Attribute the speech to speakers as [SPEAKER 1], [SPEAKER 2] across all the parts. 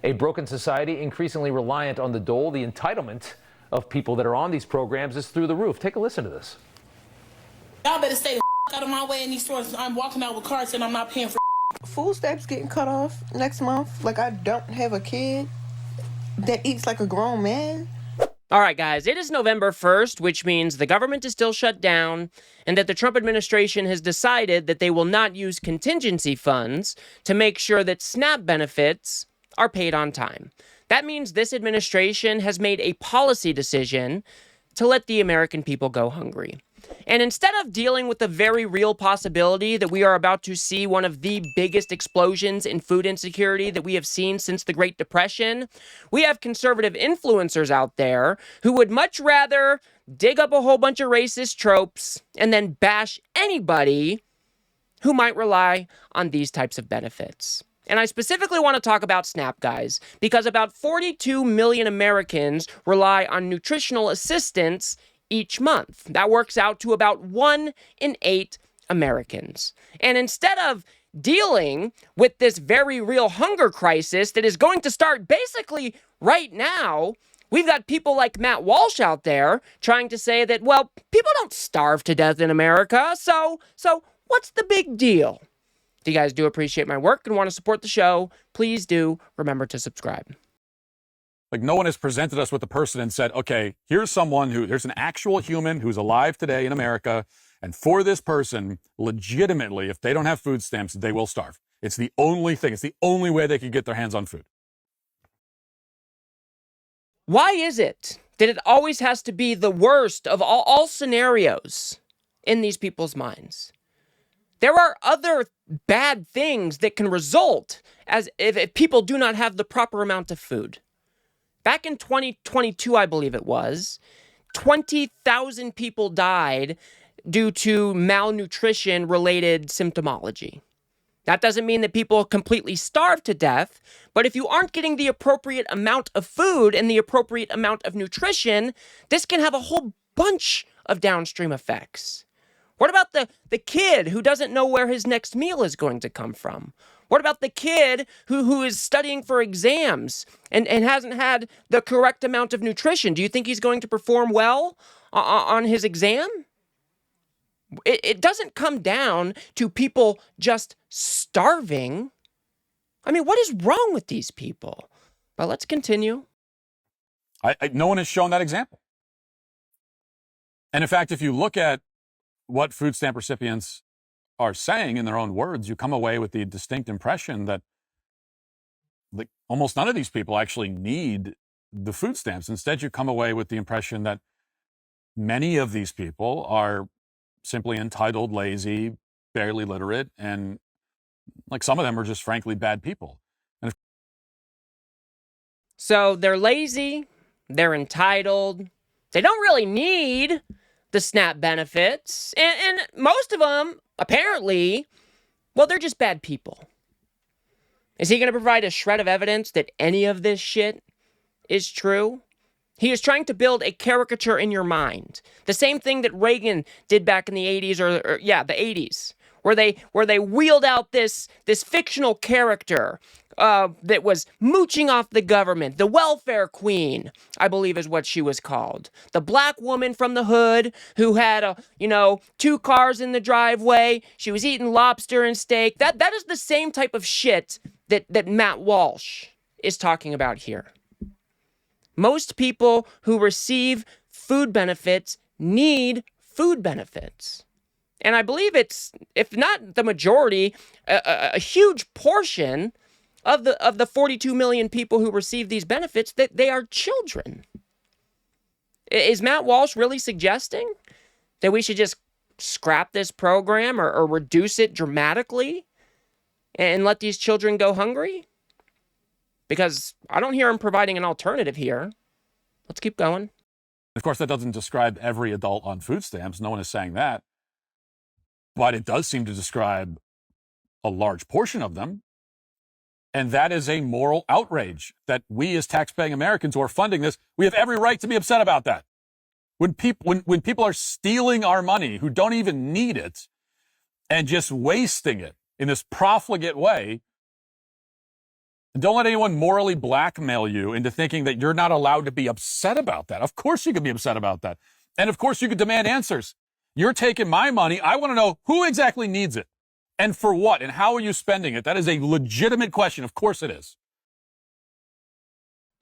[SPEAKER 1] A broken society increasingly reliant on the dole. The entitlement of people that are on these programs is through the roof. Take a listen to this.
[SPEAKER 2] Y'all better stay the out of my way in these stores. I'm walking out with carts and I'm not paying for
[SPEAKER 3] food stamps getting cut off next month. Like, I don't have a kid that eats like a grown man.
[SPEAKER 4] All right, guys, it is November 1st, which means the government is still shut down and that the Trump administration has decided that they will not use contingency funds to make sure that SNAP benefits are paid on time. That means this administration has made a policy decision to let the American people go hungry. And instead of dealing with the very real possibility that we are about to see one of the biggest explosions in food insecurity that we have seen since the Great Depression, we have conservative influencers out there who would much rather dig up a whole bunch of racist tropes and then bash anybody who might rely on these types of benefits. And I specifically want to talk about SNAP, guys, because about 42 million Americans rely on nutritional assistance each month. That works out to about 1 in 8 Americans. And instead of dealing with this very real hunger crisis that is going to start basically right now, we've got people like Matt Walsh out there trying to say that, well, people don't starve to death in America, so what's the big deal? If you guys do appreciate my work and want to support the show, please do remember to subscribe.
[SPEAKER 5] Like, no one has presented us with a person and said, okay, here's an actual human who's alive today in America. And for this person, legitimately, if they don't have food stamps, they will starve. It's the only thing. It's the only way they can get their hands on food.
[SPEAKER 4] Why is it that it always has to be the worst of all scenarios in these people's minds? There are other bad things that can result as if people do not have the proper amount of food. Back in 2022, I believe it was, 20,000 people died due to malnutrition-related symptomology. That doesn't mean that people completely starve to death, but if you aren't getting the appropriate amount of food and the appropriate amount of nutrition, this can have a whole bunch of downstream effects. What about the kid who doesn't know where his next meal is going to come from? What about the kid who is studying for exams and hasn't had the correct amount of nutrition? Do you think he's going to perform well on his exam? It doesn't come down to people just starving. I mean, what is wrong with these people? But let's continue.
[SPEAKER 5] No one has shown that example. And in fact, if you look at what food stamp recipients are saying in their own words, you come away with the distinct impression that almost none of these people actually need the food stamps. Instead, you come away with the impression that many of these people are simply entitled, lazy, barely literate, and some of them are just frankly bad people.
[SPEAKER 4] So they're lazy, they're entitled, they don't really need the SNAP benefits, and most of them, apparently, well, they're just bad people. Is he going to provide a shred of evidence that any of this shit is true? He is trying to build a caricature in your mind. The same thing that Reagan did back in the 80s, or the 80s, where they wheeled out this fictional character that was mooching off the government. The welfare queen, I believe is what she was called. The black woman from the hood who had 2 cars in the driveway. She was eating lobster and steak. That is the same type of shit that Matt Walsh is talking about here. Most people who receive food benefits need food benefits. And I believe it's, if not the majority, a huge portion of the 42 million people who receive these benefits, that they are children. Is Matt Walsh really suggesting that we should just scrap this program or reduce it dramatically and let these children go hungry? Because I don't hear him providing an alternative here. Let's keep going.
[SPEAKER 5] Of course, that doesn't describe every adult on food stamps. No one is saying that. But it does seem to describe a large portion of them. And that is a moral outrage that we as taxpaying Americans who are funding this, we have every right to be upset about that. When people are stealing our money, who don't even need it, and just wasting it in this profligate way, And don't let anyone morally blackmail you into thinking that you're not allowed to be upset about that. Of course you can be upset about that. And of course you can demand answers. You're taking my money. I want to know who exactly needs it and for what and how are you spending it? That is a legitimate question. Of course it is.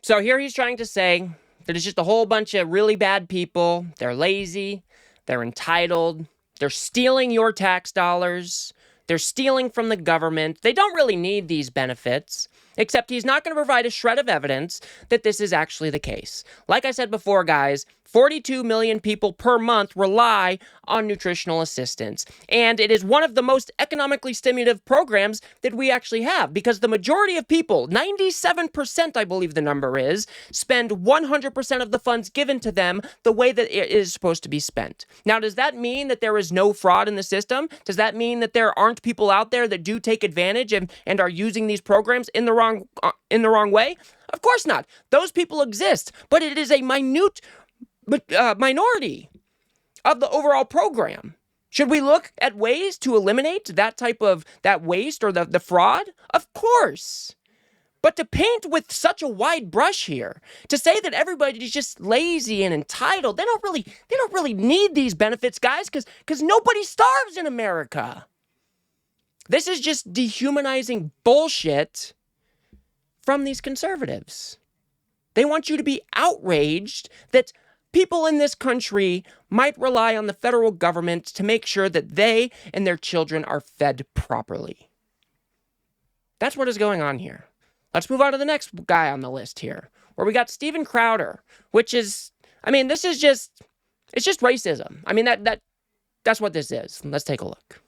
[SPEAKER 4] So here he's trying to say that it's just a whole bunch of really bad people. They're lazy. They're entitled. They're stealing your tax dollars. They're stealing from the government. They don't really need these benefits, except he's not going to provide a shred of evidence that this is actually the case. Like I said before, guys, 42 million people per month rely on nutritional assistance. And it is one of the most economically stimulative programs that we actually have, because the majority of people, 97% I believe the number is, spend 100% of the funds given to them the way that it is supposed to be spent. Now, does that mean that there is no fraud in the system? Does that mean that there aren't people out there that do take advantage and are using these programs in the wrong way? Of course not. Those people exist, but it is a minute minority of the overall program. Should we look at ways to eliminate that waste or the fraud? Of course. But to paint with such a wide brush here, to say that everybody's just lazy and entitled, they don't really need these benefits, guys, because nobody starves in America. This is just dehumanizing bullshit from these conservatives. They want you to be outraged that people in this country might rely on the federal government to make sure that they and their children are fed properly. That's what is going on here. Let's move on to the next guy on the list here, where we got Steven Crowder, which is, it's just racism. That's what this is. Let's take a look.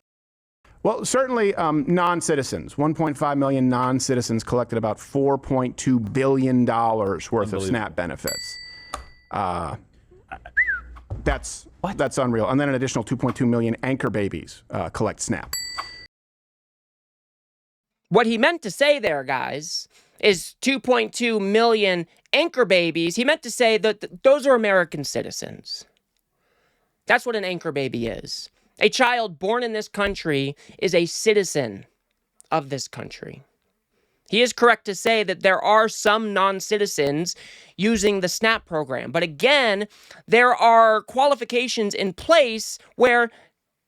[SPEAKER 6] Well, certainly non-citizens. 1.5 million non-citizens collected about $4.2 billion worth of SNAP benefits. That's unreal. And then an additional 2.2 million anchor babies collect SNAP.
[SPEAKER 4] What he meant to say there, guys, is 2.2 million anchor babies. He meant to say that those are American citizens. That's what an anchor baby is. A child born in this country is a citizen of this country. He is correct to say that there are some non-citizens using the SNAP program. But again, there are qualifications in place where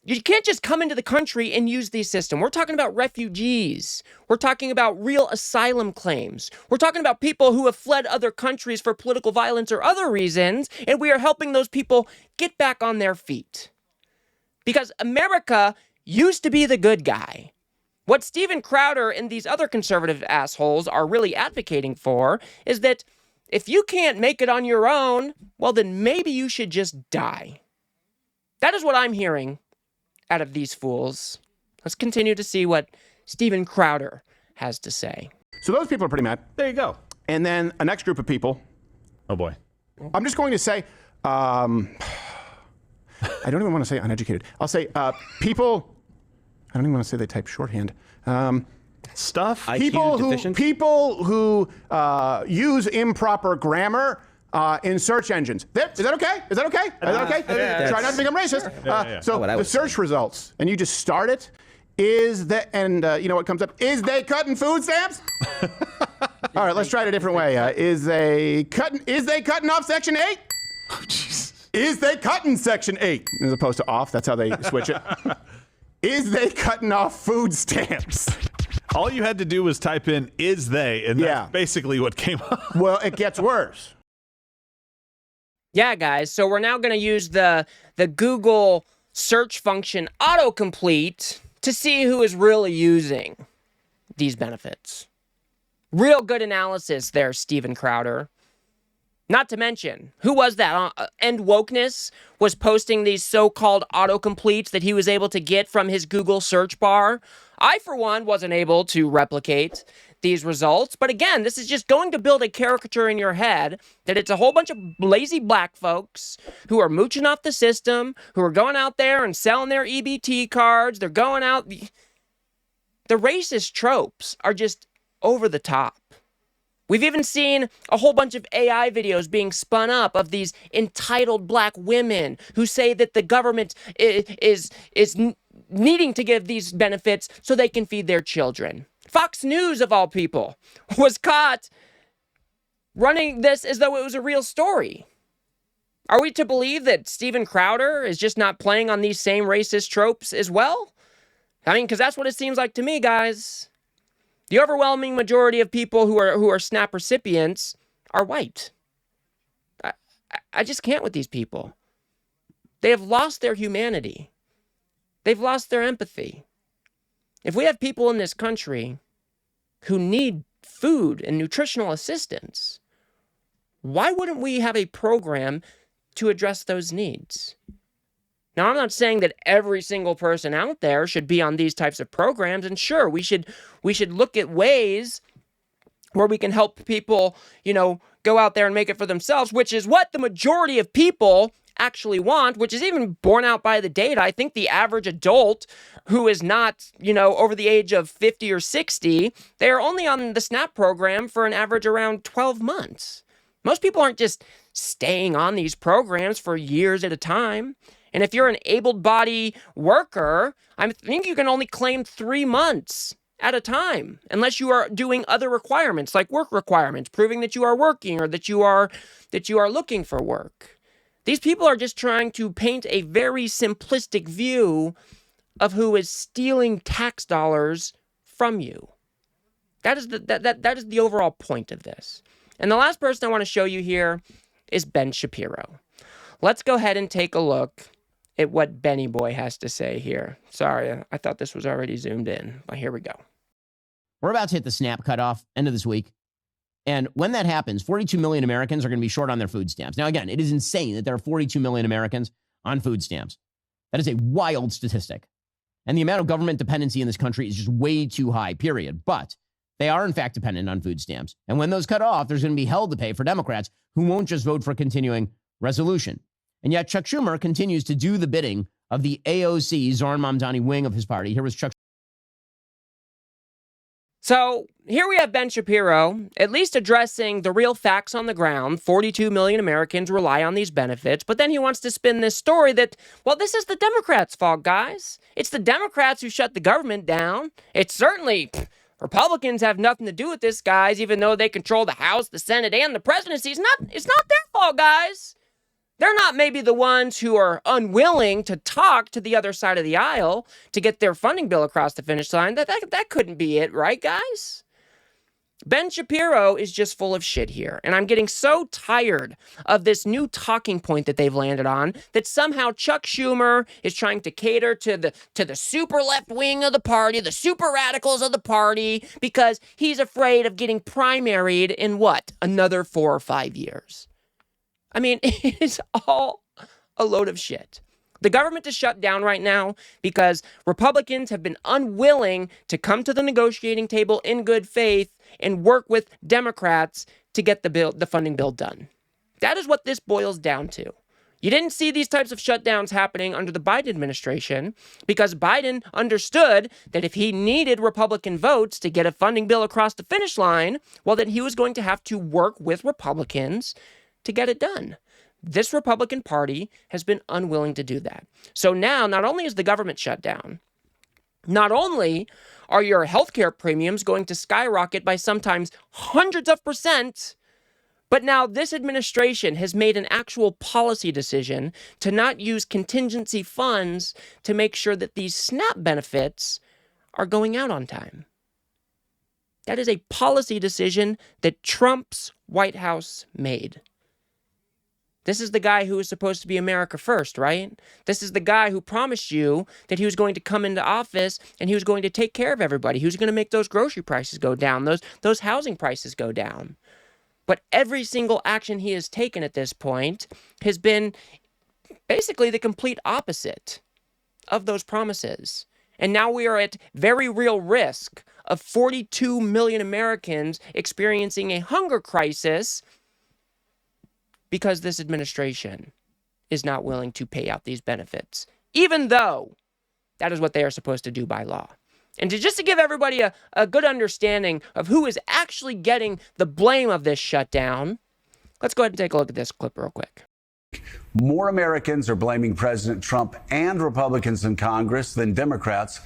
[SPEAKER 4] you can't just come into the country and use the system. We're talking about refugees. We're talking about real asylum claims. We're talking about people who have fled other countries for political violence or other reasons, and we are helping those people get back on their feet. Because America used to be the good guy. What Steven Crowder and these other conservative assholes are really advocating for is that if you can't make it on your own, well, then maybe you should just die. That is what I'm hearing out of these fools. Let's continue to see what Steven Crowder has to say.
[SPEAKER 6] So those people are pretty mad.
[SPEAKER 7] There you go.
[SPEAKER 6] And then a next group of people.
[SPEAKER 7] Oh, boy.
[SPEAKER 6] I'm just going to say, I don't even want to say uneducated. I'll say people, I don't even want to say they type shorthand.
[SPEAKER 7] Stuff.
[SPEAKER 6] People who use improper grammar in search engines. Is that okay? Is that okay? Is that okay? Try not to become racist. So the search results, and you just start it. You know what comes up? Is they cutting food stamps? All right, let's try it a different way. Is they cutting off Section 8? Oh, jeez. Is they cutting Section 8? As opposed to off, that's how they switch it. Is they cutting off food stamps?
[SPEAKER 7] All you had to do was type in "is they," and that's basically what came up.
[SPEAKER 6] Well, it gets worse.
[SPEAKER 4] Yeah, guys. So we're now going to use the Google search function autocomplete to see who is really using these benefits. Real good analysis there, Steven Crowder. Not to mention, who was that? End Wokeness was posting these so-called autocompletes that he was able to get from his Google search bar. I, for one, wasn't able to replicate these results. But again, this is just going to build a caricature in your head that it's a whole bunch of lazy black folks who are mooching off the system, who are going out there and selling their EBT cards. They're going out. The racist tropes are just over the top. We've even seen a whole bunch of AI videos being spun up of these entitled black women who say that the government is needing to give these benefits so they can feed their children. Fox News, of all people, was caught running this as though it was a real story. Are we to believe that Steven Crowder is just not playing on these same racist tropes as well? I mean, because that's what it seems like to me, guys. The overwhelming majority of people who are SNAP recipients are white. I just can't with these people. They have lost their humanity. They've lost their empathy. If we have people in this country who need food and nutritional assistance, why wouldn't we have a program to address those needs? Now, I'm not saying that every single person out there should be on these types of programs, and sure, we should look at ways where we can help people, go out there and make it for themselves, which is what the majority of people actually want, which is even borne out by the data. I think the average adult who is not, over the age of 50 or 60, they are only on the SNAP program for an average around 12 months. Most people aren't just staying on these programs for years at a time. And if you're an able-bodied worker, I think you can only claim 3 months at a time, unless you are doing other requirements like work requirements, proving that you are working or that you are looking for work. These people are just trying to paint a very simplistic view of who is stealing tax dollars from you. That is the overall point of this. And the last person I want to show you here is Ben Shapiro. Let's go ahead and take a look at what Benny Boy has to say here. Sorry, I thought this was already zoomed in, but here we go.
[SPEAKER 8] We're about to hit the SNAP cutoff, end of this week. And when that happens, 42 million Americans are going to be short on their food stamps. Now, again, it is insane that there are 42 million Americans on food stamps. That is a wild statistic. And the amount of government dependency in this country is just way too high, period. But they are, in fact, dependent on food stamps. And when those cut off, there's going to be hell to pay for Democrats who won't just vote for continuing resolution. And yet Chuck Schumer continues to do the bidding of the AOC, Zoran Mamdani wing of his party. Here was Chuck.
[SPEAKER 4] So here we have Ben Shapiro, at least addressing the real facts on the ground. 42 million Americans rely on these benefits. But then he wants to spin this story that, well, this is the Democrats' fault, guys. It's the Democrats who shut the government down. It's certainly Republicans have nothing to do with this, guys, even though they control the House, the Senate, and the presidency. It's not their fault, guys. They're not maybe the ones who are unwilling to talk to the other side of the aisle to get their funding bill across the finish line. That couldn't be it, right, guys? Ben Shapiro is just full of shit here, and I'm getting so tired of this new talking point that they've landed on that somehow Chuck Schumer is trying to cater to the super left wing of the party, the super radicals of the party, because he's afraid of getting primaried in what? Another 4 or 5 years. I mean, it is all a load of shit. The government is shut down right now because Republicans have been unwilling to come to the negotiating table in good faith and work with Democrats to get the funding bill done. That is what this boils down to. You didn't see these types of shutdowns happening under the Biden administration because Biden understood that if he needed Republican votes to get a funding bill across the finish line, well, then he was going to have to work with Republicans to get it done. This Republican Party has been unwilling to do that. So now, not only is the government shut down, not only are your healthcare premiums going to skyrocket by sometimes hundreds of %, but now this administration has made an actual policy decision to not use contingency funds to make sure that these SNAP benefits are going out on time. That is a policy decision that Trump's White House made. This is the guy who is supposed to be America first, right? This is the guy who promised you that he was going to come into office and he was going to take care of everybody. He was going to make those grocery prices go down, those housing prices go down. But every single action he has taken at this point has been basically the complete opposite of those promises. And now we are at very real risk of 42 million Americans experiencing a hunger crisis because this administration is not willing to pay out these benefits, even though that is what they are supposed to do by law. And just to give everybody a good understanding of who is actually getting the blame of this shutdown, let's go ahead and take a look at this clip real quick.
[SPEAKER 9] More Americans are blaming President Trump and Republicans in Congress than Democrats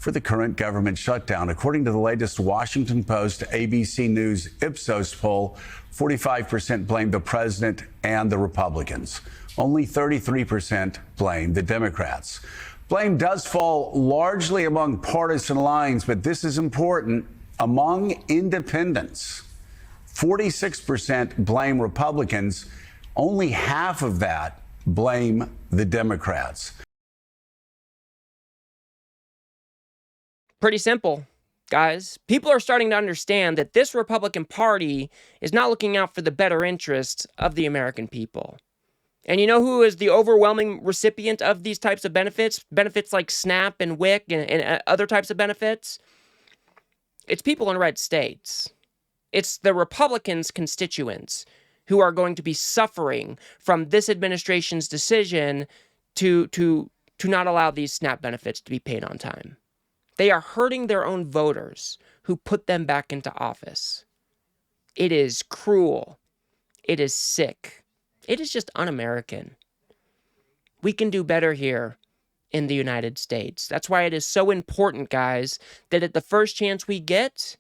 [SPEAKER 9] for the current government shutdown. According to the latest Washington Post ABC News Ipsos poll, 45% blame the president and the Republicans. Only 33% blame the Democrats. Blame does fall largely among partisan lines, but this is important. Among independents, 46% blame Republicans. Only half of that blame the Democrats.
[SPEAKER 4] Pretty simple, guys. People are starting to understand that this Republican Party is not looking out for the better interests of the American people. And you know who is the overwhelming recipient of these types of benefits? Benefits like SNAP and WIC and other types of benefits? It's people in red states. It's the Republicans' constituents who are going to be suffering from this administration's decision to not allow these SNAP benefits to be paid on time. They are hurting their own voters who put them back into office. It is cruel. It is sick. It is just un-American. We can do better here in the United States. That's why it is so important, guys, that at the first chance we get,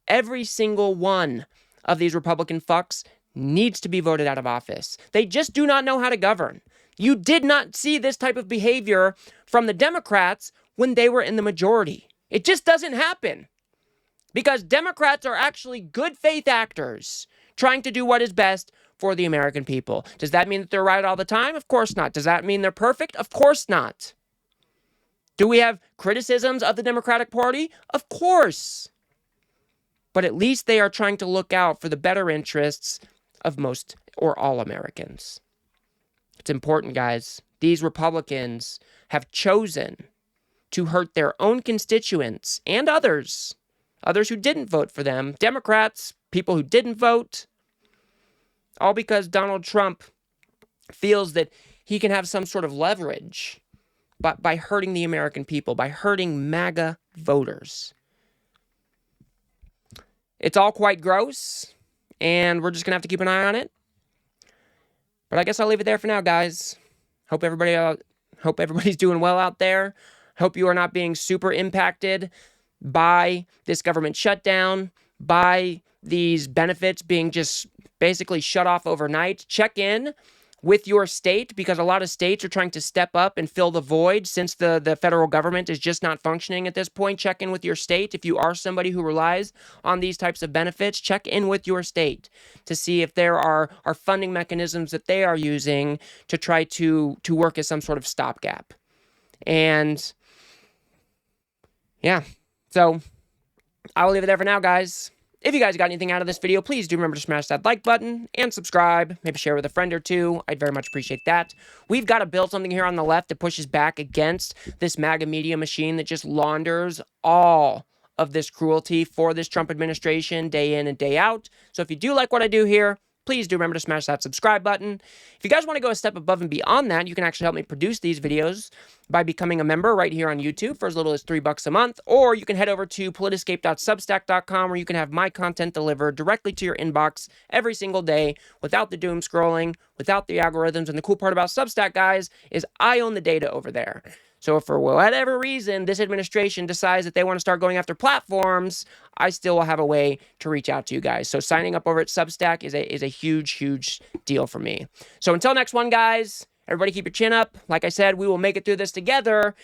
[SPEAKER 4] every single one of these Republican fucks needs to be voted out of office. They just do not know how to govern. You did not see this type of behavior from the Democrats when they were in the majority. It just doesn't happen. Because Democrats are actually good faith actors trying to do what is best for the American people. Does that mean that they're right all the time? Of course not. Does that mean they're perfect? Of course not. Do we have criticisms of the Democratic Party? Of course. But at least they are trying to look out for the better interests of most or all Americans. It's important, guys. These Republicans have chosen to hurt their own constituents and others who didn't vote for them, Democrats, people who didn't vote, all because Donald Trump feels that he can have some sort of leverage by hurting the American people, by hurting MAGA voters. It's all quite gross, and we're just going to have to keep an eye on it. But I guess I'll leave it there for now, guys. Hope everybody's doing well out there. Hope you are not being super impacted by this government shutdown, by these benefits being just basically shut off overnight. Check in with your state, because a lot of states are trying to step up and fill the void since the federal government is just not functioning at this point. Check in with your state. If you are somebody who relies on these types of benefits, check in with your state to see if there are funding mechanisms that they are using to try to work as some sort of stopgap. And yeah, so I will leave it there for now, guys. If you guys got anything out of this video, please do remember to smash that like button and subscribe. Maybe share with a friend or two. I'd very much appreciate that. We've got to build something here on the left that pushes back against this MAGA media machine that just launders all of this cruelty for this Trump administration day in and day out. So if you do like what I do here, please do remember to smash that subscribe button. If you guys want to go a step above and beyond that, you can actually help me produce these videos by becoming a member right here on YouTube for as little as $3 a month, or you can head over to politiscape.substack.com where you can have my content delivered directly to your inbox every single day without the doom scrolling, without the algorithms. And the cool part about Substack, guys, is I own the data over there. So if for whatever reason this administration decides that they want to start going after platforms, I still will have a way to reach out to you guys. So signing up over at Substack is a huge, huge deal for me. So until next one, guys, everybody keep your chin up. Like I said, we will make it through this together,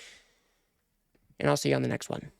[SPEAKER 4] and I'll see you on the next one.